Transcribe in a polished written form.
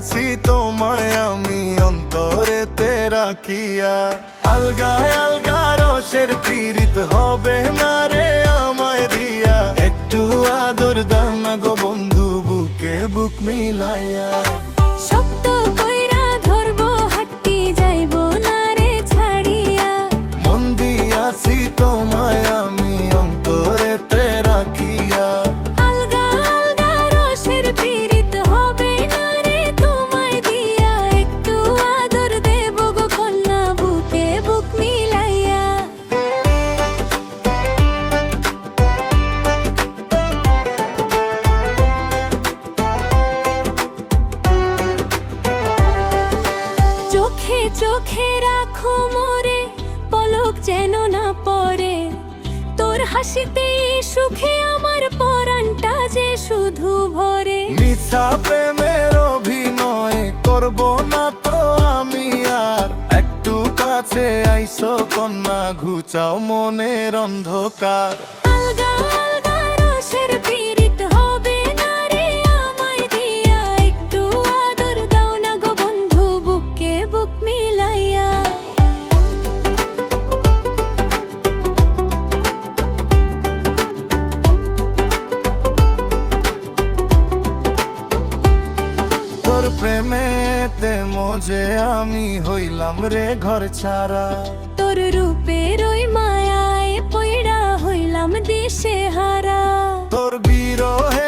আছি তোমায় আমি অন্তরেতে রাখিয়া। আলগায় আলগা রসের পীড়িত হবে না রে আমায় দিয়া। একটু আদর দাও না গো বন্ধু বুকে বুক মিলাইয়া। শক্ত কইরা ধরবো হাঁটতে যাইবো না রে ছাড়িয়া। মন দিয়াছি তোমায় আমি অন্তরেতে রাখিয়া। আলগা আলগা রসের পীড়িত হবে না রে তোমায় দিয়া। একটু আদর দেবো গো কন্যা বুকে বুক মিলাইয়া। চোখে চোখে রাখো মোরে পলক যেন না পড়ে। তোর হাসিতে সুখে আমার পরাণটা যে শুধু ভরে। মিথ্যা প্রেমের অভিনয় করব না তো আমি আর। একটু কাছে আইসো কন্যা ঘুচাও মনের অন্ধকার। আলগা আলগা রসের পীড়িত হবে না রে আমায় দিয়া। একটু আদর দাও না গো বন্ধু বুকে বুক মিলাইয়া। তোর প্রেমেতে মজে আমি হইলাম রে ঘর ছাড়া। তোর রূপের ওই মায়ায় পয়ড়া হইলাম দিশে হারা। তোর বিরহে